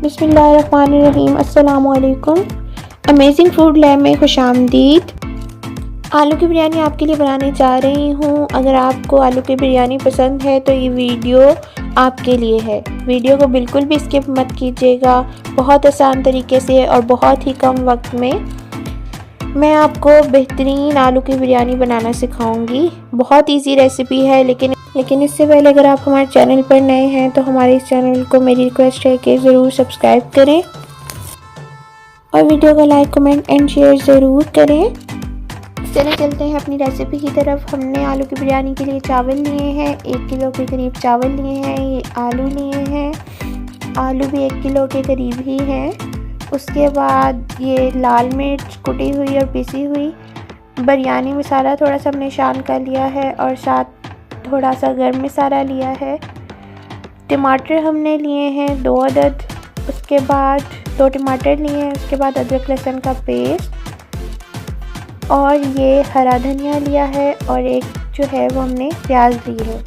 बिस्मिल्लाहिर्रहमानिर्रहीम। अस्सलामुअलैकुम। Amazing food lab में खुशामदीद। आलू की बिरयानी आपके लिए बनाने जा रही हूँ। अगर आपको आलू की बिरयानी पसंद है तो ये वीडियो आपके लिए है। वीडियो को बिल्कुल भी स्किप मत कीजिएगा। बहुत आसान तरीके से और बहुत ही कम वक्त में मैं आपको बेहतरीन आलू की बिरयानी बनाना सिखाऊंगी। बहुत इजी रेसिपी है, लेकिन इससे पहले अगर आप हमारे चैनल पर नए हैं तो हमारे इस चैनल को मेरी रिक्वेस्ट है कि ज़रूर सब्सक्राइब करें और वीडियो को लाइक कमेंट एंड शेयर ज़रूर करें। चलिए चलते हैं अपनी रेसिपी की तरफ। हमने आलू की बिरयानी के लिए चावल लिए हैं, 1 किलो के करीब चावल लिए हैं। ये आलू लिए हैं, आलू भी 1 किलो के करीब ही हैं। उसके बाद ये लाल मिर्च कुटी हुई और पिसी हुई, बिरयानी मसाला थोड़ा सा हमने शान का लिया है और साथ थोड़ा सा गर्म मसाला लिया है। टमाटर हमने लिए हैं 2 अदद, उसके बाद 2 टमाटर लिए हैं। उसके बाद अदरक लहसुन का पेस्ट और ये हरा धनिया लिया है और एक जो है वो हमने प्याज ली है।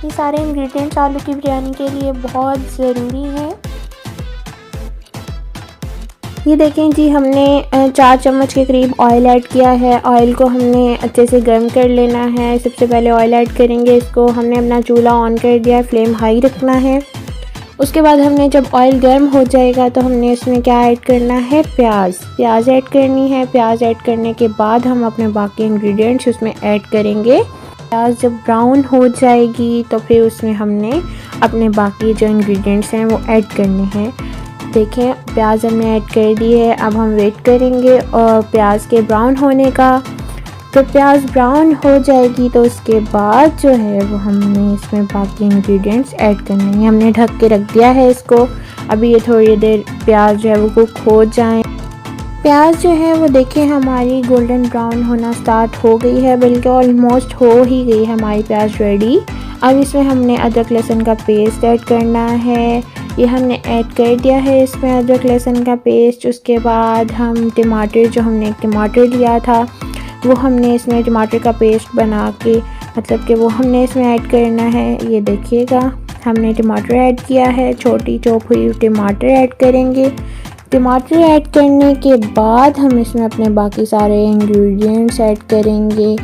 ये सारे इंग्रेडिएंट्स आलू की बिरयानी के लिए बहुत ज़रूरी हैं। ये देखें जी, हमने 4 चम्मच के करीब ऑयल ऐड किया है। ऑयल को हमने अच्छे से गर्म कर लेना है। सबसे पहले ऑयल ऐड करेंगे। इसको हमने अपना चूल्हा ऑन कर दिया है, फ्लेम हाई रखना है। उसके बाद हमने जब ऑयल गर्म हो जाएगा तो हमने इसमें क्या ऐड करना है, प्याज ऐड करनी है। प्याज ऐड करने के बाद हम अपने बाकी इंग्रेडिएंट्स उसमें ऐड करेंगे। प्याज जब ब्राउन हो जाएगी तो फिर उसमें हमने अपने बाकी जो इंग्रेडिएंट्स हैं वो ऐड करने हैं। देखें, प्याज हमने ऐड कर दी है। अब हम वेट करेंगे और प्याज के ब्राउन होने का। तो प्याज ब्राउन हो जाएगी तो उसके बाद जो है वो हमने इसमें बाकी इंग्रेडिएंट्स ऐड करने हैं। हमने ढक के रख दिया है इसको। अभी ये थोड़ी देर प्याज जो है वो कुक हो जाए। प्याज जो है वो देखें हमारी गोल्डन ब्राउन होना स्टार्ट हो गई है, बल्कि ऑलमोस्ट हो ही गई है हमारी प्याज रेडी। अब इसमें हमने अदरक लहसुन का पेस्ट ऐड करना है। ये हमने ऐड कर दिया है इसमें अदरक लहसुन का पेस्ट। उसके बाद हम टमाटर, जो हमने एक टमाटर लिया था वो हमने इसमें टमाटर का पेस्ट बना के मतलब कि वो हमने इसमें ऐड करना है। ये देखिएगा, हमने टमाटर ऐड किया है, छोटी चॉप हुई टमाटर ऐड करेंगे। टमाटर ऐड करने के बाद हम इसमें अपने बाकी सारे इंग्रेडिएंट्स ऐड करेंगे,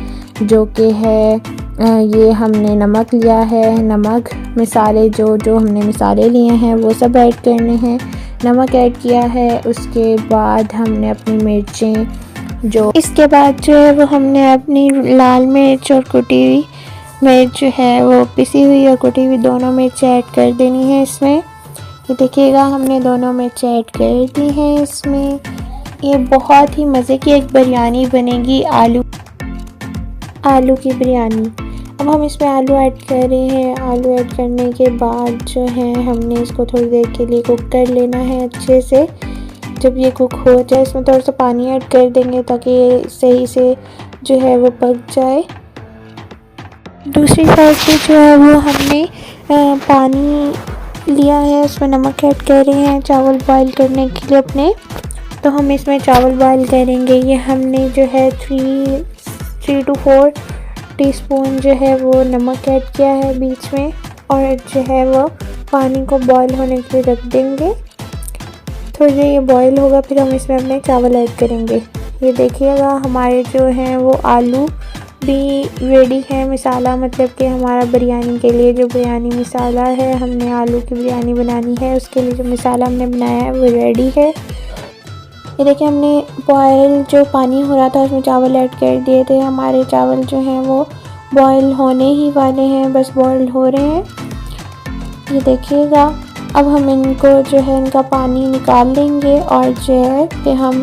जो कि है ये हमने नमक लिया है। नमक, मसाले जो हमने मसाले लिए हैं वो सब ऐड करने हैं। नमक ऐड किया है। उसके बाद हमने अपनी मिर्चें इसके बाद जो है वो हमने अपनी लाल मिर्च और कुटी हुई मिर्च जो है वो पिसी हुई और कुटी हुई दोनों मिर्च ऐड कर देनी है इसमें। ये देखिएगा, हमने दोनों मिर्च ऐड कर दी हैं इसमें। ये बहुत ही मज़े की एक बिरयानी बनेगी, आलू की बिरयानी। अब हम इसमें आलू ऐड कर रहे हैं। आलू ऐड करने के बाद जो है हमने इसको थोड़ी देर के लिए कुक कर लेना है अच्छे से। जब ये कुक हो जाए इसमें थोड़ा सा पानी ऐड कर देंगे ताकि ये सही से जो है वो पक जाए। दूसरी साइड से जो है वो हमने पानी लिया है, उसमें नमक ऐड कर रहे हैं चावल बॉईल करने के लिए अपने। तो हम इसमें चावल बॉईल करेंगे। ये हमने जो है 3 to 4 टीस्पून जो है वो नमक ऐड किया है बीच में, और जो है वो पानी को बॉईल होने के लिए रख देंगे। थोड़ी देर ये बॉईल होगा फिर हम इसमें अपने चावल ऐड करेंगे। ये देखिएगा, हमारे जो हैं वो आलू भी रेडी है। मसाला मतलब कि हमारा बिरयानी के लिए जो बिरयानी मसाला है, हमने आलू की बिरयानी बनानी है उसके लिए जो मसाला हमने बनाया है वो रेडी है। ये देखिए, हमने बॉयल जो पानी हो रहा था उसमें चावल ऐड कर दिए थे। हमारे चावल जो हैं वो बॉयल होने ही वाले हैं, बस बॉयल हो रहे हैं। ये देखिएगा, अब हम इनको जो है इनका पानी निकाल लेंगे और जो है कि हम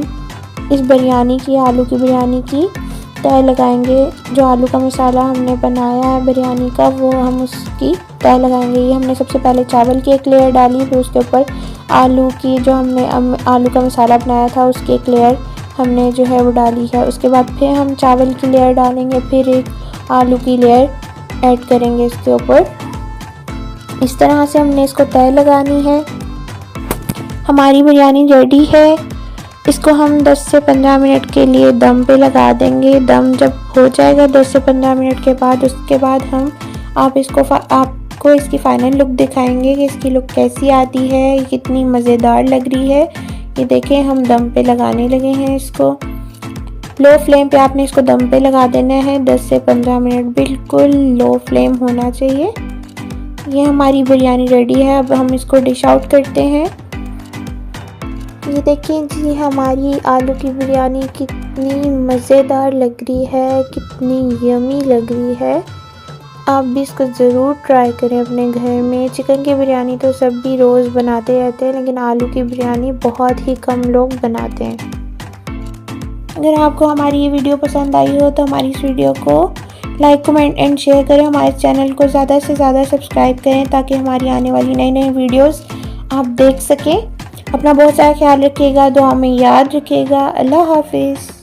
इस बिरयानी की, आलू की बिरयानी की तय लगाएंगे। जो आलू का मसाला हमने बनाया है बिरयानी का वो हम उसकी तय लगाएंगे। ये हमने सबसे पहले चावल की एक लेयर डाली, फिर उसके ऊपर आलू की, जो हमने आलू का मसाला बनाया था उसकी एक लेयर हमने जो है वो डाली है। उसके बाद फिर हम चावल की लेयर डालेंगे, फिर एक आलू की लेयर ऐड करेंगे इसके ऊपर। इस तरह से हमने इसको तय लगानी है। हमारी बिरयानी रेडी है। इसको हम 10 से 15 मिनट के लिए दम पे लगा देंगे। दम जब हो जाएगा 10 से 15 मिनट के बाद, उसके बाद हम आप आपको इसकी फ़ाइनल लुक दिखाएंगे कि इसकी लुक कैसी आती है, ये कितनी मज़ेदार लग रही है। ये देखें हम दम पे लगाने लगे हैं इसको। लो फ्लेम पे आपने इसको दम पे लगा देना है 10 से 15 मिनट, बिल्कुल लो फ्लेम होना चाहिए। ये हमारी बिरयानी रेडी है। अब हम इसको डिश आउट करते हैं। ये देखें जी हमारी आलू की बिरयानी कितनी मज़ेदार लग रही है, कितनी यमी लग रही है। आप भी इसको ज़रूर ट्राई करें अपने घर में। चिकन की बिरयानी तो सब भी रोज़ बनाते रहते हैं, लेकिन आलू की बिरयानी बहुत ही कम लोग बनाते हैं। अगर आपको हमारी ये वीडियो पसंद आई हो तो हमारी इस वीडियो को लाइक, कमेंट एंड शेयर करें। हमारे चैनल को ज़्यादा से ज़्यादा सब्सक्राइब करें ताकि हमारी आने वाली नई नई वीडियोस आप देख सकें। अपना बहुत सारा ख्याल रखिएगा, दुआ में याद रखिएगा। अल्लाह हाफिज़।